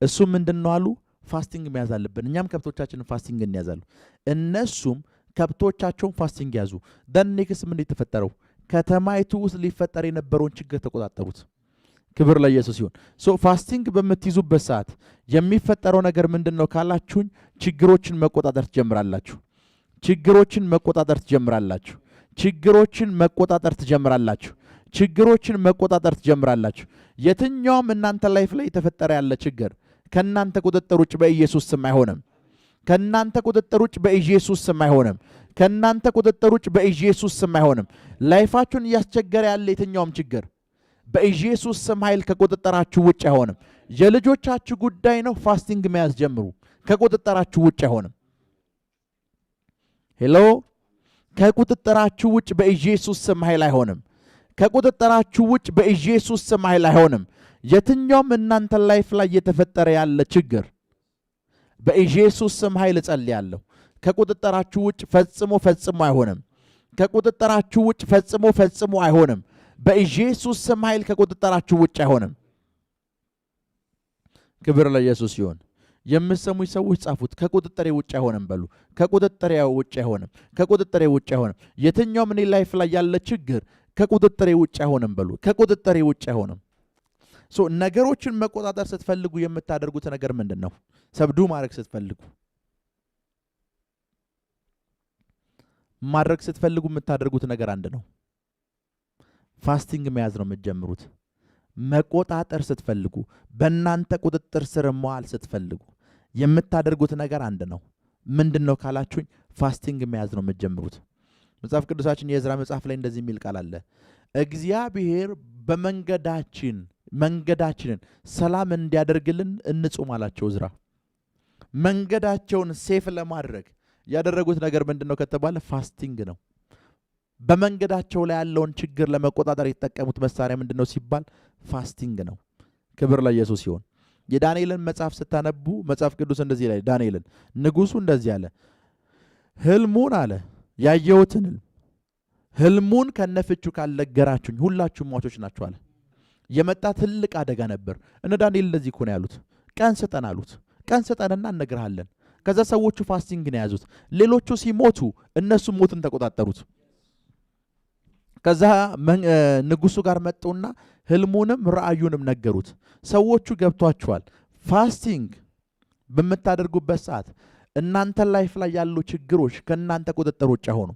እሱ ምንድነው አሉ? ፋስቲንግ መያዝ አለብን። እኛም ከብቶቻችንን ፋስቲንግ እንያዛሉ። እነሱም ከብቶቻቸውን ፋስቲንግ ያዙ። ደኔክስ ምን የተፈጠረው? ከተማይቱ ውስጥ ሊፈጠር የነበረውን ችግር ተቆጣጠሩት። ክብር ለኢየሱስ ይሁን። ፋስቲንግ በምትይዙበት ሰዓት የሚፈጠረው ነገር ምንድነው ካላችሁኝ፣ ችግሮችን መቆጣጠር ትጀምራላችሁ። ችግሮችን መቆጣጠር ትጀምራላችሁ። የትኛውም እናንተ ላይፍ ላይ የተፈጠረ ያለ ችግር ከናንተ ቁጥጥር ውጭ በኢየሱስ ስም አይሆንም። ከናንተ ቁጥጥር ውጭ በኢየሱስ ስም አይሆንም። ከናንተ ቁጥጥር ውጭ በኢየሱስ ስም አይሆንም። ላይፋችሁን እያስቸገረ ያለ የትኛውም ችግር በኢየሱስ ስም ኃይል ከቁጥጥራችሁ ውጭ አይሆንም። የልጆቻችሁ ጉዳይ ነው። ፋስቲንግ መያዝ ጀምሩ። ከቁጥጥራችሁ ውጭ አይሆንም። ሄሎ፣ ከቁጥጥራችሁ ውጭ በኢየሱስ ስም ኃይል አይሆንም። ከቁጥጥራችሁ ውጭ በኢየሱስ ስም ኃይል አይሆንም። የትኛውም እናንተ ላይፍ ላይ የተፈጠረ ያለ ችግር በኢየሱስ ስም ኃይል እጸልያለሁ ከቁጥጥራችሁ ውጭ ፈጽሞ አይሆንም። ከቁጥጥራችሁ ውጭ ፈጽሞ አይሆንም። በኢየሱስ ስም ኃይል ከቁጥጥራችሁ ውጭ አይሆንም። ክብር ለኢየሱስ ይሁን። የምትሰሙኝ ሰዎች ጻፉት። ከቁጥጥሬ ውጭ አይሆንም በሉ። ከቁጥጥሬ ውጭ አይሆንም። የትኛውም እኔ ላይፍ ላይ ያለ ችግር ከቁጥጥሬ ውጭ አይሆንም በሉ። ከቁጥጥሬ ውጭ አይሆንም። ነገሮችን መቆጣጠር ስትፈልጉ የምታደርጉት ነገር ምንድን ነው? ሰብዱ ማድረግ ስትፈልጉ የምታደርጉት ነገር አንድ ነው። ፋስቲንግ መያዝ ነው የምትጀምሩት። መቆጣጠር ስትፈልጉ፣ በእናንተ ቁጥጥር ስር መዋል ስትፈልጉ የምታደርጉት ነገር አንድ ነው። ምንድን ነው ካላችሁኝ፣ ፋስቲንግ መያዝ ነው የምትጀምሩት። መጽሐፍ ቅዱሳችን የዕዝራ መጽሐፍ ላይ እንደዚህ የሚል ቃል አለ። እግዚአብሔር መንገዳችንን ሰላም እንዲያደርግልን እንጹም አላቸው ዕዝራ። መንገዳቸውን ሴፍ ለማድረግ ያደረጉት ነገር ምንድነው ከተባለ ፋስቲንግ ነው። በመንገዳቸው ላይ ያለውን ችግር ለመቆጣጠር የተጠቀሙት መሳሪያ ምንድነው ሲባል ፋስቲንግ ነው። ክብር ለኢየሱስ ይሁን። የዳንኤልን መጽሐፍ ስታነቡ መጽሐፍ ቅዱስ እንደዚህ ላይ ዳንኤልን ንጉሱ እንደዚህ አለ፣ ህልሙን አለ ያየሁትን ህልሙን ከነፍቹ ካልነገራችሁኝ ሁላችሁም ሟቾች ናችሁ አለ። የመጣ ትልቅ አደጋ ነበር። እነ ዳንኤል እንደዚህ እኮ ነው ያሉት። ቀን ስጠን አሉት። ቀን ስጠንና እነግርሃለን። ከዛ ሰዎቹ ፋስቲንግ ነው ያዙት። ሌሎቹ ሲሞቱ እነሱ ሞትን ተቆጣጠሩት። ከዛ ንጉሱ ጋር መጡና ህልሙንም ራእዩንም ነገሩት። ሰዎቹ ገብቷቸዋል። ፋስቲንግ በምታደርጉበት ሰዓት እናንተ ላይፍ ላይ ያሉ ችግሮች ከእናንተ ቁጥጥር ውጭ ሆኑ።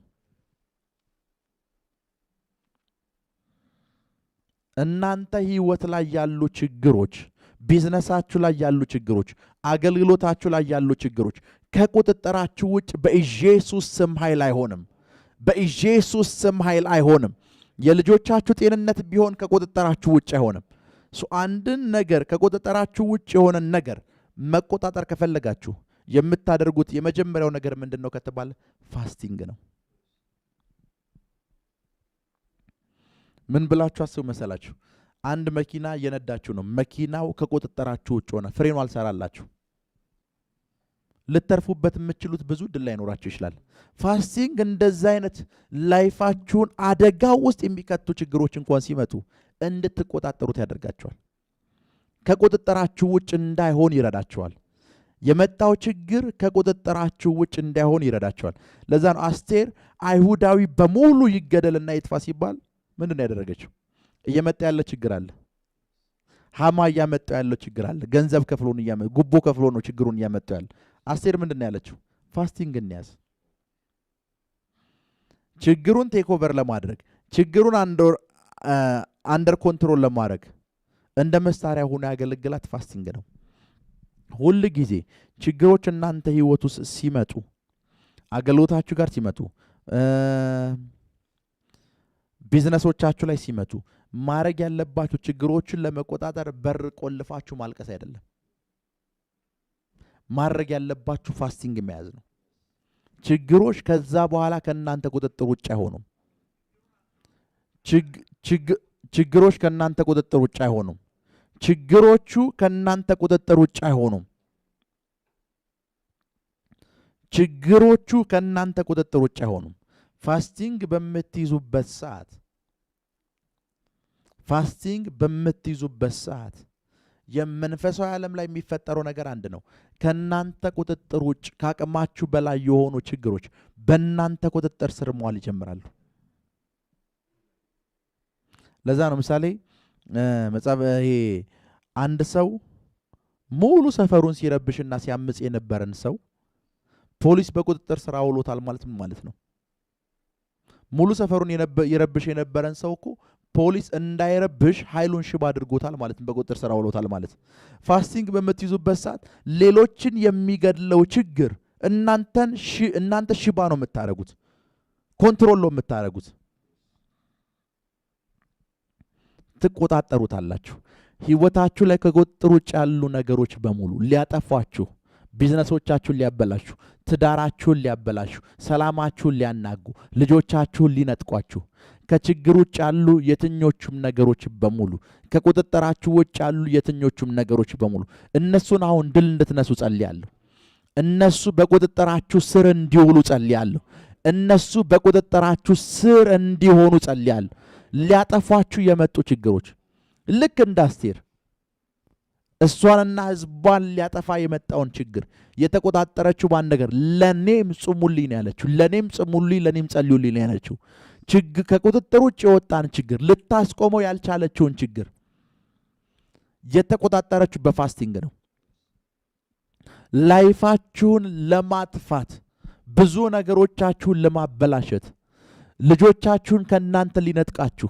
እናንተ ህይወት ላይ ያሉ ችግሮች፣ ቢዝነሳችሁ ላይ ያሉ ችግሮች፣ አገልግሎታችሁ ላይ ያሉ ችግሮች ከቁጥጥራችሁ ውጭ በኢየሱስ ስም ኃይል አይሆንም። በኢየሱስ ስም ኃይል አይሆንም። የልጆቻችሁ ጤንነት ቢሆን ከቁጥጥራችሁ ውጭ አይሆንም። አንድን ነገር ከቁጥጥራችሁ ውጭ የሆነን ነገር መቆጣጠር ከፈለጋችሁ የምታደርጉት የመጀመሪያው ነገር ምንድነው ከተባለ ፋስቲንግ ነው። ምን ብላችሁ አስቡ መሰላችሁ? አንድ መኪና እየነዳችሁ ነው። መኪናው ከቁጥጥራችሁ ውጭ ሆነ፣ ፍሬኑ አልሰራላችሁ። ልተርፉበት የምትችሉት ብዙ ድል ላይኖራችሁ ይችላል። ፋስቲንግ እንደዛ አይነት ላይፋችሁን አደጋ ውስጥ የሚከቱ ችግሮች እንኳን ሲመጡ እንድትቆጣጠሩት ያደርጋቸዋል። ከቁጥጥራችሁ ውጭ እንዳይሆን ይረዳቸዋል። የመጣው ችግር ከቁጥጥራችሁ ውጭ እንዳይሆን ይረዳቸዋል። ለዛ ነው አስቴር አይሁዳዊ በሙሉ ይገደልና ይጥፋ ሲባል ምንድነው ያደረገችው? እየመጣ ያለ ችግር አለ። ሃማ እያመጣው ያለው ችግር አለ። ገንዘብ ከፍሎን ጉቦ ከፍሎ ነው ችግሩን እያመጣው ያለ። አስቴር ምንድነው ያለችው? ፋስቲንግ እንያዝ። ችግሩን ቴክ ኦቨር ለማድረግ ችግሩን አንደር ኮንትሮል ለማድረግ እንደ መሳሪያ ሆኖ ያገለግላት ፋስቲንግ ነው። ሁሉ ጊዜ ችግሮች እናንተ ህይወት ውስጥ ሲመጡ አገልግሎታችሁ ጋር ሲመጡ ቢዝነሶቻችሁ ላይ ሲመጡ ማድረግ ያለባችሁ ችግሮችን ለመቆጣጠር በር ቆልፋችሁ ማልቀስ አይደለም። ማድረግ ያለባችሁ ፋስቲንግ መያዝ ነው። ችግሮች ከዛ በኋላ ከእናንተ ቁጥጥር ውጭ አይሆኑም። ችግሮች ከእናንተ ቁጥጥር ውጭ አይሆኑም። ችግሮቹ ከእናንተ ቁጥጥር ውጭ አይሆኑም። ችግሮቹ ከእናንተ ቁጥጥር ውጭ አይሆኑም። ፋስቲንግ በምትይዙበት ሰዓት የመንፈሳዊ ዓለም ላይ የሚፈጠረው ነገር አንድ ነው። ከእናንተ ቁጥጥር ውጭ ከአቅማችሁ በላይ የሆኑ ችግሮች በእናንተ ቁጥጥር ስር መዋል ይጀምራሉ። ለዛ ነው ምሳሌ መጽሐፍ ይሄ አንድ ሰው ሙሉ ሰፈሩን ሲረብሽና ሲያምጽ የነበረን ሰው ፖሊስ በቁጥጥር ስር አውሎታል ማለት ምን ማለት ነው? ሙሉ ሰፈሩን ይረብሽ የነበረን ሰው እኮ ፖሊስ እንዳይረብሽ ኃይሉን ሽባ አድርጎታል ማለት ነው። በቁጥጥር ስር አውሎታል ማለት። ፋስቲንግ በምትይዙበት ሰዓት ሌሎችን የሚገድለው ችግር እናንተ ሽባ ነው የምታረጉት፣ ኮንትሮል ነው የምታረጉት፣ ትቆጣጠሩታላችሁ። ህይወታችሁ ላይ ከቁጥጥር ውጭ ያሉ ነገሮች በሙሉ ሊያጠፏችሁ፣ ቢዝነሶቻችሁን ሊያበላሹ፣ ትዳራችሁን ሊያበላሹ፣ ሰላማችሁን ሊያናጉ፣ ልጆቻችሁን ሊነጥቋችሁ፣ ከችግር ውጭ ያሉ የትኞቹም ነገሮች በሙሉ ከቁጥጥራችሁ ውጭ ያሉ የትኞቹም ነገሮች በሙሉ እነሱን አሁን ድል እንድትነሱ ጸልያለሁ። እነሱ በቁጥጥራችሁ ስር እንዲውሉ ጸልያለሁ። እነሱ በቁጥጥራችሁ ስር እንዲሆኑ ጸልያለሁ። ሊያጠፏችሁ የመጡ ችግሮች ልክ እንደ አስቴር እሷንና ህዝቧን ሊያጠፋ የመጣውን ችግር የተቆጣጠረችው ባን ነገር ለኔም ጽሙልኝ ነው ያለችው። ለኔም ጽሙልኝ፣ ለኔም ጸልዩልኝ ነው ያለችው። ከቁጥጥር ውጭ የወጣን ችግር ልታስቆመው ያልቻለችውን ችግር የተቆጣጠረችው በፋስቲንግ ነው። ላይፋችሁን ለማጥፋት ብዙ ነገሮቻችሁን ለማበላሸት ልጆቻችሁን ከናንተ ሊነጥቃችሁ፣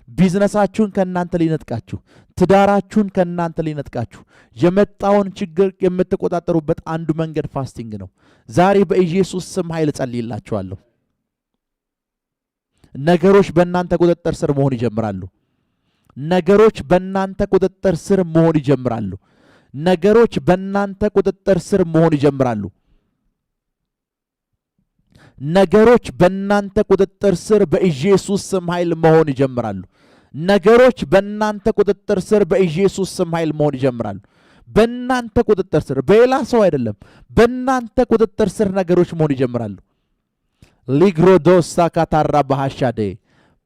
ቢዝነሳችሁን ከናንተ ሊነጥቃችሁ፣ ትዳራችሁን ከናንተ ሊነጥቃችሁ የመጣውን ችግር የምትቆጣጠሩበት አንዱ መንገድ ፋስቲንግ ነው። ዛሬ በኢየሱስ ስም ኃይል ጸልይላችኋለሁ። ነገሮች በእናንተ ቁጥጥር ስር መሆን ይጀምራሉ። ነገሮች በእናንተ ቁጥጥር ስር መሆን ይጀምራሉ። ነገሮች በእናንተ ቁጥጥር ስር መሆን ይጀምራሉ። ነገሮች በእናንተ ቁጥጥር ስር በኢየሱስ ስም ኃይል መሆን ይጀምራሉ። ነገሮች በእናንተ ቁጥጥር ስር በኢየሱስ ስም ኃይል መሆን ይጀምራሉ። በእናንተ ቁጥጥር ስር፣ በሌላ ሰው አይደለም፣ በእናንተ ቁጥጥር ስር ነገሮች መሆን ይጀምራሉ። ሊግሮዶሳ ካታራ ባሃሻዴ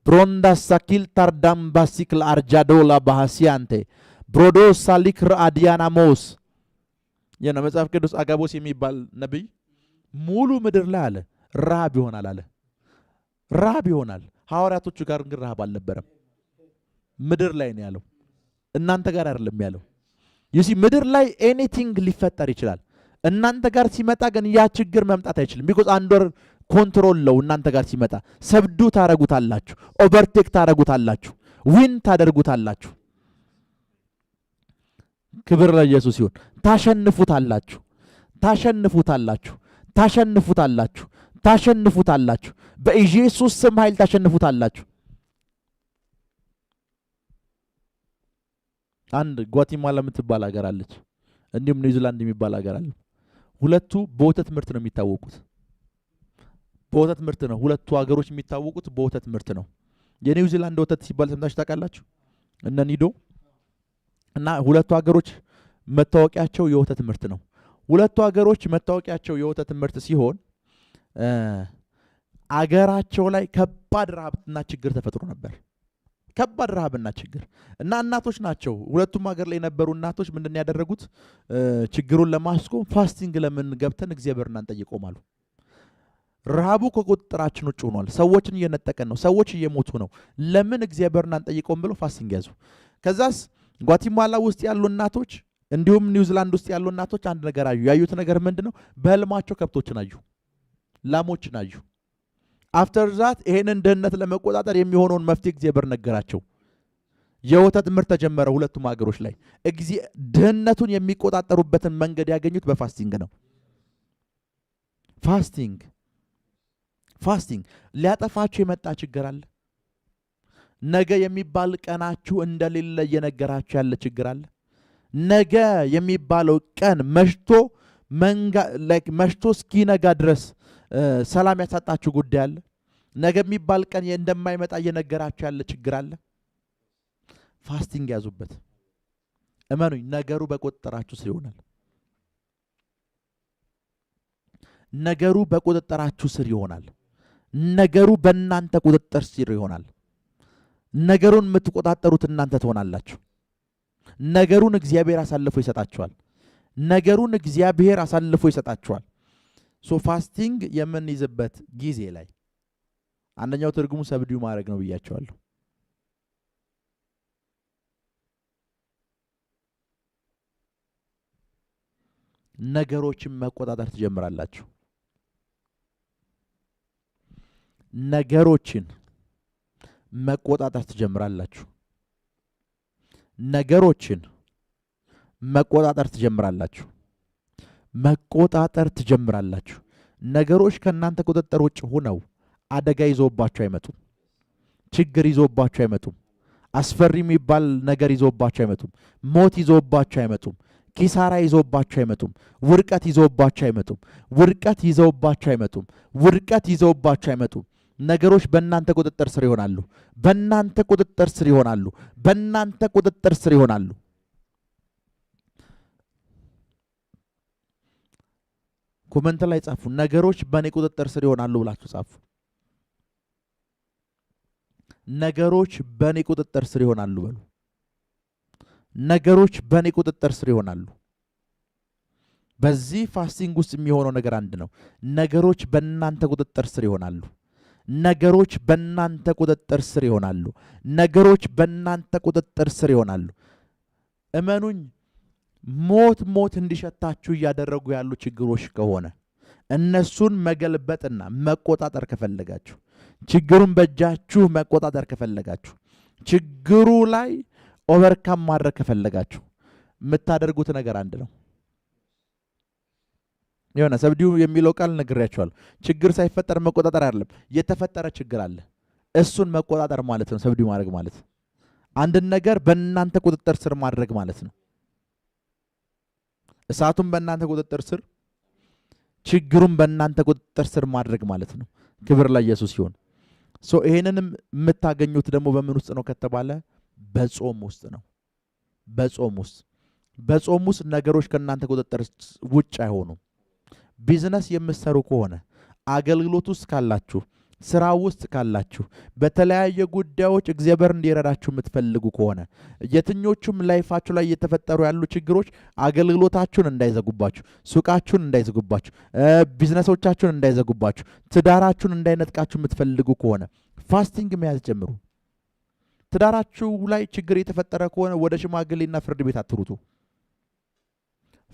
ብሮንዳሳ ኪልታርዳም ባሲክል አርጃዶላ ባሃሲያንቴ ብሮዶሳ ሊክር አዲያናሞስ የነ መጽሐፍ ቅዱስ አጋቦስ የሚባል ነብይ ሙሉ ምድር ላይ አለ ረሃብ ይሆናል አለ። ረሃብ ይሆናል። ሐዋርያቶቹ ጋር ግን ረሃብ አልነበረም። ምድር ላይ ነው ያለው፣ እናንተ ጋር አይደለም ያለው። ይሲ ምድር ላይ ኤኒቲንግ ሊፈጠር ይችላል። እናንተ ጋር ሲመጣ ግን ያ ችግር መምጣት አይችልም። ቢኮዝ አንዶር ኮንትሮል ነው። እናንተ ጋር ሲመጣ ሰብዱ ታረጉታላችሁ፣ ኦቨርቴክ ታረጉታላችሁ፣ ዊን ታደርጉታላችሁ። ክብር ለኢየሱስ ይሁን። ታሸንፉታላችሁ፣ ታሸንፉታላችሁ፣ ታሸንፉታላችሁ፣ ታሸንፉታላችሁ። በኢየሱስ ስም ኃይል ታሸንፉታላችሁ። አንድ ጓቲማላ የምትባል ሀገር አለች፣ እንዲሁም ኒውዚላንድ የሚባል ሀገር አለ። ሁለቱ በወተት ምርት ነው የሚታወቁት። በወተት ምርት ነው ሁለቱ ሀገሮች የሚታወቁት፣ በወተት ምርት ነው። የኒውዚላንድ ወተት ሲባል ሰምታችሁ ታውቃላችሁ? እነ ኒዶ እና ሁለቱ ሀገሮች መታወቂያቸው የወተት ምርት ነው። ሁለቱ ሀገሮች መታወቂያቸው የወተት ምርት ሲሆን አገራቸው ላይ ከባድ ረሃብና ችግር ተፈጥሮ ነበር። ከባድ ረሃብና ችግር እና እናቶች ናቸው። ሁለቱም ሀገር ላይ የነበሩ እናቶች ምንድን ያደረጉት? ችግሩን ለማስቆም ፋስቲንግ ለምን ገብተን እግዚአብሔርን አንጠይቀውም አሉ። ረሃቡ ከቁጥጥራችን ውጭ ሆኗል። ሰዎችን እየነጠቀን ነው። ሰዎች እየሞቱ ነው። ለምን እግዚአብሔርን አንጠይቀውም ብለው ፋስቲንግ ያዙ። ከዛስ ጓቲማላ ውስጥ ያሉ እናቶች እንዲሁም ኒውዚላንድ ውስጥ ያሉ እናቶች አንድ ነገር አዩ። ያዩት ነገር ምንድነው? በህልማቸው ከብቶችን አዩ፣ ላሞችን አዩ። አፍተር ዛት ይሄንን ድህነት ለመቆጣጠር የሚሆነውን መፍትሄ እግዚአብሔር ነገራቸው። የወተት ምርት ተጀመረ ሁለቱም ሀገሮች ላይ። ድህነቱን የሚቆጣጠሩበትን መንገድ ያገኙት በፋስቲንግ ነው። ፋስቲንግ ሊያጠፋችሁ የመጣ ችግር አለ። ነገ የሚባል ቀናችሁ እንደሌለ እየነገራችሁ ያለ ችግር አለ። ነገ የሚባለው ቀን መሽቶ እስኪነጋ ድረስ ሰላም ያሳጣችሁ ጉዳይ አለ። ነገ የሚባል ቀን እንደማይመጣ እየነገራችሁ ያለ ችግር አለ። ፋስቲንግ ያዙበት። እመኑኝ፣ ነገሩ በቁጥጥራችሁ ስር ይሆናል። ነገሩ በቁጥጥራችሁ ስር ይሆናል። ነገሩ በእናንተ ቁጥጥር ስር ይሆናል። ነገሩን የምትቆጣጠሩት እናንተ ትሆናላችሁ። ነገሩን እግዚአብሔር አሳልፎ ይሰጣችኋል። ሶ ፋስቲንግ የምንይዝበት ጊዜ ላይ አንደኛው ትርጉሙ ሰብዲው ማድረግ ነው ብያቸዋለሁ። ነገሮችን መቆጣጠር ትጀምራላችሁ። ነገሮችን መቆጣጠር ትጀምራላችሁ። ነገሮች ከእናንተ ቁጥጥር ውጭ ሆነው አደጋ ይዞባችሁ አይመጡም። ችግር ይዞባችሁ አይመጡም። አስፈሪ የሚባል ነገር ይዞባችሁ አይመጡም። ሞት ይዞባችሁ አይመጡም። ኪሳራ ይዞባችሁ አይመጡም። ውድቀት ይዞባችሁ አይመጡም። ነገሮች በእናንተ ቁጥጥር ስር ይሆናሉ። ኮመንት ላይ ጻፉ። ነገሮች በእኔ ቁጥጥር ስር ይሆናሉ ብላችሁ ጻፉ። ነገሮች በእኔ ቁጥጥር ስር ይሆናሉ በሉ። ነገሮች በእኔ ቁጥጥር ስር ይሆናሉ። በዚህ ፋስቲንግ ውስጥ የሚሆነው ነገር አንድ ነው። ነገሮች በእናንተ ቁጥጥር ስር ይሆናሉ። እመኑኝ፣ ሞት እንዲሸታችሁ እያደረጉ ያሉ ችግሮች ከሆነ እነሱን መገልበጥና መቆጣጠር ከፈለጋችሁ፣ ችግሩን በእጃችሁ መቆጣጠር ከፈለጋችሁ፣ ችግሩ ላይ ኦቨርካም ማድረግ ከፈለጋችሁ የምታደርጉት ነገር አንድ ነው። የሆነ ሰብዲው የሚለው ቃል ነግሬያችኋለሁ። ችግር ሳይፈጠር መቆጣጠር አይደለም፣ የተፈጠረ ችግር አለ። እሱን መቆጣጠር ማለት ነው። ሰብዲው ማድረግ ማለት አንድን ነገር በእናንተ ቁጥጥር ስር ማድረግ ማለት ነው። እሳቱን በእናንተ ቁጥጥር ስር፣ ችግሩን በእናንተ ቁጥጥር ስር ማድረግ ማለት ነው። ክብር ለኢየሱስ ይሁን። ይሄንንም የምታገኙት ደግሞ በምን ውስጥ ነው ከተባለ በጾም ውስጥ ነው። በጾም ውስጥ ነገሮች ከእናንተ ቁጥጥር ውጭ አይሆኑም። ቢዝነስ የምትሰሩ ከሆነ፣ አገልግሎት ውስጥ ካላችሁ፣ ስራ ውስጥ ካላችሁ፣ በተለያየ ጉዳዮች እግዚአብሔር እንዲረዳችሁ የምትፈልጉ ከሆነ የትኞቹም ላይፋችሁ ላይ እየተፈጠሩ ያሉ ችግሮች አገልግሎታችሁን እንዳይዘጉባችሁ፣ ሱቃችሁን እንዳይዘጉባችሁ፣ ቢዝነሶቻችሁን እንዳይዘጉባችሁ፣ ትዳራችሁን እንዳይነጥቃችሁ የምትፈልጉ ከሆነ ፋስቲንግ መያዝ ጀምሩ። ትዳራችሁ ላይ ችግር የተፈጠረ ከሆነ ወደ ሽማግሌና ፍርድ ቤት አትሩጡ።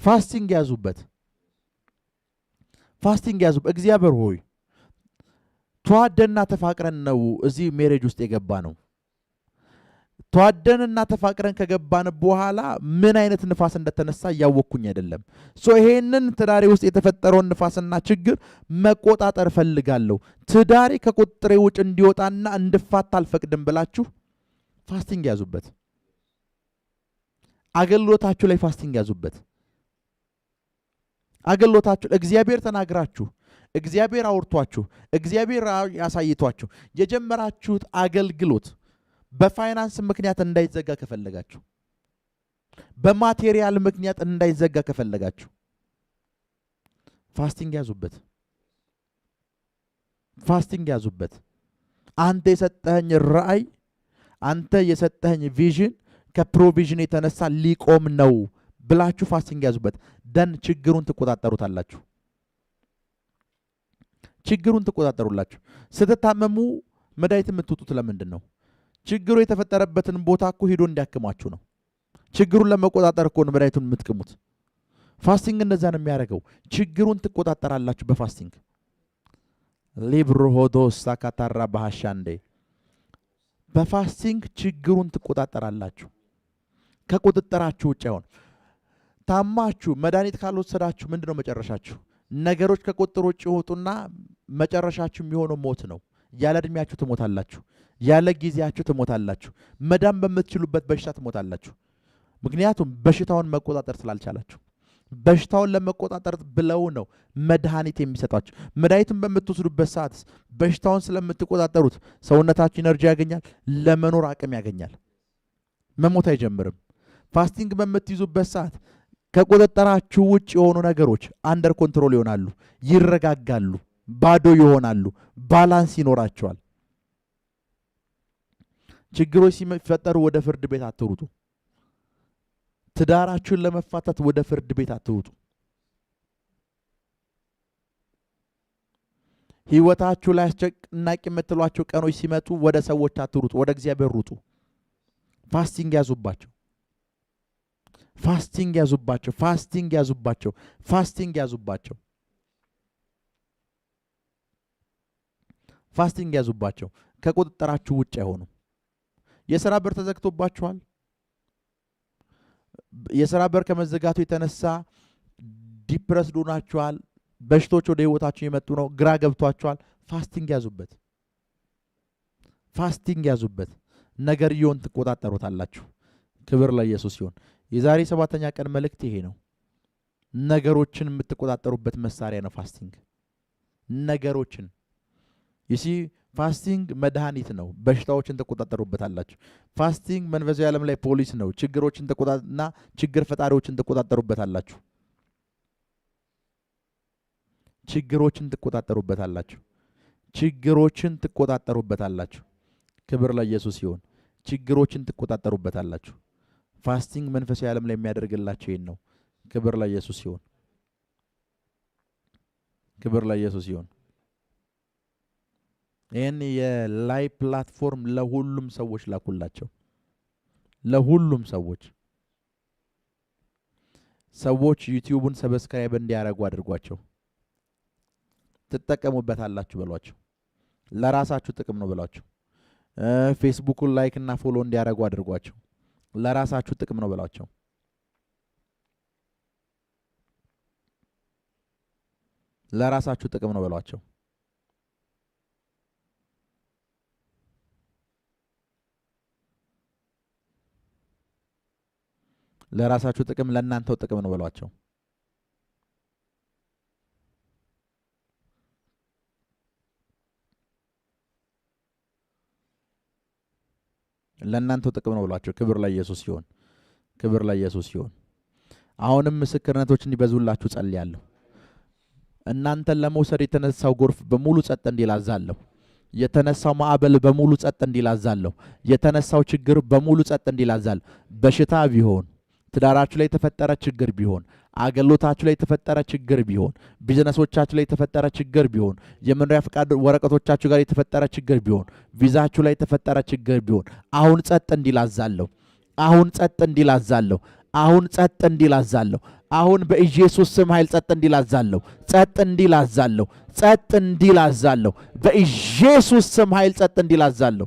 ፋስቲንግ ያዙበት። እግዚአብሔር ሆይ ተዋደንና ተፋቅረን ነው እዚህ ሜሬጅ ውስጥ የገባ ነው። ተዋደንና ተፋቅረን ከገባን በኋላ ምን አይነት ንፋስ እንደተነሳ እያወቅኩኝ አይደለም። ይሄንን ትዳሬ ውስጥ የተፈጠረውን ንፋስና ችግር መቆጣጠር ፈልጋለሁ። ትዳሬ ከቁጥጥሬ ውጭ እንዲወጣና እንድፋታ አልፈቅድም ብላችሁ ፋስቲንግ ያዙበት። አገልግሎታችሁ ላይ ፋስቲንግ ያዙበት። አገልግሎታችሁ እግዚአብሔር ተናግራችሁ፣ እግዚአብሔር አውርቷችሁ፣ እግዚአብሔር ያሳይቷችሁ የጀመራችሁት አገልግሎት በፋይናንስ ምክንያት እንዳይዘጋ ከፈለጋችሁ፣ በማቴሪያል ምክንያት እንዳይዘጋ ከፈለጋችሁ ፋስቲንግ ያዙበት። አንተ የሰጠኸኝ ራእይ፣ አንተ የሰጠኸኝ ቪዥን ከፕሮቪዥን የተነሳ ሊቆም ነው ብላችሁ ፋስቲንግ ያዙበት። ደን ችግሩን ትቆጣጠሩታላችሁ። ስትታመሙ መድኃኒት የምትውጡት ለምንድን ነው? ችግሩ የተፈጠረበትን ቦታ እኮ ሄዶ እንዲያክማችሁ ነው። ችግሩን ለመቆጣጠር እኮ ነው መድኃኒቱን የምትቅሙት። ፋስቲንግ እንደዛ ነው የሚያደርገው። ችግሩን ትቆጣጠራላችሁ በፋስቲንግ። ሊብሮሆዶ ሳካታራ ባህሻንዴ በፋስቲንግ ችግሩን ትቆጣጠራላችሁ። ከቁጥጥራችሁ ውጭ አይሆን። ታማችሁ መድኃኒት ካልወሰዳችሁ ምንድነው መጨረሻችሁ? ነገሮች ከቁጥጥር ውጭ ይወጡና መጨረሻችሁ የሚሆነው ሞት ነው። ያለ እድሜያችሁ ትሞታላችሁ። ያለ ጊዜያችሁ ትሞታላችሁ። መዳን በምትችሉበት በሽታ ትሞታላችሁ። ምክንያቱም በሽታውን መቆጣጠር ስላልቻላችሁ። በሽታውን ለመቆጣጠር ብለው ነው መድኃኒት የሚሰጣችሁ። መድኃኒቱን በምትወስዱበት ሰዓት በሽታውን ስለምትቆጣጠሩት ሰውነታችሁ ኢነርጂ ያገኛል፣ ለመኖር አቅም ያገኛል፣ መሞት አይጀምርም። ፋስቲንግ በምትይዙበት ሰዓት ከቁጥጥራችሁ ውጭ የሆኑ ነገሮች አንደር ኮንትሮል ይሆናሉ፣ ይረጋጋሉ፣ ባዶ ይሆናሉ፣ ባላንስ ይኖራቸዋል። ችግሮች ሲፈጠሩ ወደ ፍርድ ቤት አትሩጡ። ትዳራችሁን ለመፋታት ወደ ፍርድ ቤት አትሩጡ። ህይወታችሁ ላይ አስጨናቂ የምትሏቸው ቀኖች ሲመጡ ወደ ሰዎች አትሩጡ፣ ወደ እግዚአብሔር ሩጡ። ፋስቲንግ ያዙባቸው። ፋስቲንግ ያዙባቸው። ፋስቲንግ ያዙባቸው። ፋስቲንግ ያዙባቸው። ፋስቲንግ ያዙባቸው። ከቁጥጥራችሁ ውጭ አይሆኑም። የሥራ በር ተዘግቶባችኋል። የሥራ በር ከመዘጋቱ የተነሳ ዲፕረስድ ሆናችኋል። በሽቶች ወደ ህይወታችሁ የመጡ ነው። ግራ ገብቷችኋል። ፋስቲንግ ያዙበት። ፋስቲንግ ያዙበት። ነገርየውን ትቆጣጠሩታላችሁ። ክብር ለኢየሱስ ይሁን። የዛሬ 7ኛ ቀን መልእክት ይሄ ነው። ነገሮችን የምትቆጣጠሩበት መሳሪያ ነው ፋስቲንግ። ነገሮችን ይሲ ፋስቲንግ መድኃኒት ነው። በሽታዎችን ትቆጣጠሩበታላችሁ። ፋስቲንግ መንፈሳዊ ዓለም ላይ ፖሊስ ነው። ችግሮችን ተቆጣጣና ችግር ፈጣሪዎችን ትቆጣጠሩበታላችሁ። ችግሮችን ትቆጣጠሩበታላችሁ። ችግሮችን ትቆጣጠሩበታላችሁ። ክብር ለኢየሱስ ይሁን። ችግሮችን ትቆጣጠሩበታላችሁ። ፋስቲንግ መንፈሳዊ ዓለም ላይ የሚያደርግላችሁ ይሄን ነው። ክብር ለኢየሱስ ይሁን። ክብር ለኢየሱስ ይሁን። ይህን የላይ ፕላትፎርም ለሁሉም ሰዎች ላኩላቸው። ለሁሉም ሰዎች ዩቲዩቡን ሰብስክራይብ እንዲያደርጉ አድርጓቸው። ትጠቀሙበታላችሁ በሏቸው። ለራሳችሁ ጥቅም ነው በሏቸው። ፌስቡኩን ላይክ እና ፎሎ እንዲያደርጉ አድርጓቸው። ለራሳችሁ ጥቅም ነው በሏቸው። ለራሳችሁ ጥቅም ነው በሏቸው። ለራሳችሁ ጥቅም ለእናንተው ጥቅም ነው በሏቸው። ለእናንተው ጥቅም ነው በሏቸው። ክብር ለኢየሱስ ይሁን። ክብር ለኢየሱስ ይሁን። አሁንም ምስክርነቶች እንዲበዙላችሁ ጸልያለሁ። እናንተን ለመውሰድ የተነሳው ጎርፍ በሙሉ ጸጥ እንዲል አዛለሁ። የተነሳው ማዕበል በሙሉ ጸጥ እንዲል አዛለሁ። የተነሳው ችግር በሙሉ ጸጥ እንዲል አዛለሁ። በሽታ ቢሆን፣ ትዳራችሁ ላይ የተፈጠረ ችግር ቢሆን፣ አገልግሎታችሁ ላይ የተፈጠረ ችግር ቢሆን፣ ቢዝነሶቻችሁ ላይ የተፈጠረ ችግር ቢሆን፣ የመኖሪያ ፈቃድ ወረቀቶቻችሁ ጋር የተፈጠረ ችግር ቢሆን፣ ቪዛችሁ ላይ የተፈጠረ ችግር ቢሆን አሁን ጸጥ እንዲል አዛለሁ። አሁን ጸጥ እንዲል አዛለሁ። አሁን ጸጥ እንዲል አዛለሁ። አሁን በኢየሱስ ስም ኃይል ጸጥ እንዲል አዛለሁ። ጸጥ እንዲል አዛለሁ። ጸጥ እንዲል አዛለሁ። በኢየሱስ ስም ኃይል ጸጥ እንዲል አዛለሁ።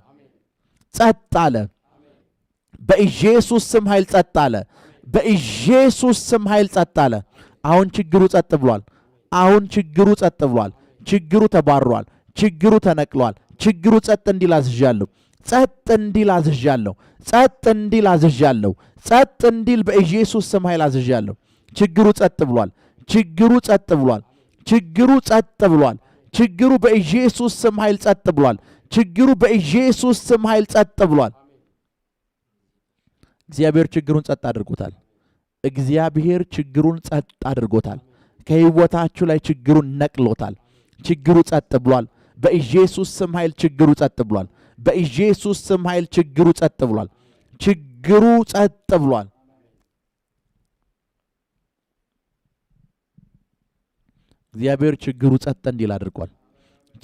ጸጥ አለ። በኢየሱስ ስም ኃይል ጸጥ አለ። በኢየሱስ ስም ኃይል ጸጥ አለ። አሁን ችግሩ ጸጥ ብሏል። አሁን ችግሩ ጸጥ ብሏል። ችግሩ ተባሯል። ችግሩ ተነቅሏል። ችግሩ ጸጥ እንዲል አዝዣለሁ። ጸጥ እንዲል አዝዣለሁ። ጸጥ እንዲል አዝዣለሁ። ጸጥ እንዲል በኢየሱስ ስም ኃይል አዝዣለሁ። ችግሩ ጸጥ ብሏል። ችግሩ ጸጥ ብሏል። ችግሩ ጸጥ ብሏል። ችግሩ በኢየሱስ ስም ኃይል ጸጥ ብሏል። ችግሩ በኢየሱስ ስም ኃይል ጸጥ ብሏል። እግዚአብሔር ችግሩን ጸጥ አድርጎታል። እግዚአብሔር ችግሩን ጸጥ አድርጎታል። ከህይወታችሁ ላይ ችግሩን ነቅሎታል። ችግሩ ጸጥ ብሏል። በኢየሱስ ስም ኃይል ችግሩ ጸጥ ብሏል። በኢየሱስ ስም ኃይል ችግሩ ጸጥ ብሏል። ችግሩ ጸጥ ብሏል። እግዚአብሔር ችግሩ ጸጥ እንዲል አድርጓል።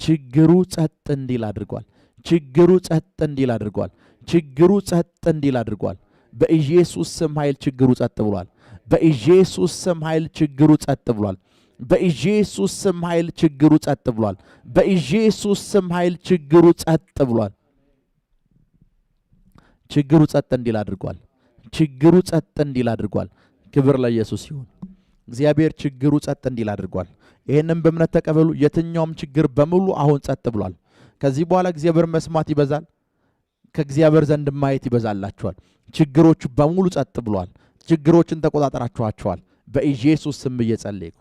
ችግሩ ጸጥ እንዲል አድርጓል። ችግሩ ጸጥ እንዲል አድርጓል። ችግሩ ጸጥ እንዲል አድርጓል። በኢየሱስ ስም ኃይል ችግሩ ጸጥ ብሏል። በኢየሱስ ስም ኃይል ችግሩ ጸጥ ብሏል። በኢየሱስ ስም ኃይል ችግሩ ጸጥ ብሏል። በኢየሱስ ስም ኃይል ችግሩ ጸጥ ብሏል። ችግሩ ጸጥ እንዲል አድርጓል። ችግሩ ጸጥ እንዲል አድርጓል። ክብር ለኢየሱስ ይሁን። እግዚአብሔር ችግሩ ጸጥ እንዲል አድርጓል። ይሄንን በእምነት ተቀበሉ። የትኛውም ችግር በሙሉ አሁን ጸጥ ብሏል። ከዚህ በኋላ እግዚአብሔር መስማት ይበዛል። ከእግዚአብሔር ዘንድ ማየት ይበዛላችኋል። ችግሮቹ በሙሉ ጸጥ ብሏል። ችግሮችን ተቆጣጠራችኋቸዋል። በኢየሱስ ስም እየጸለይኩ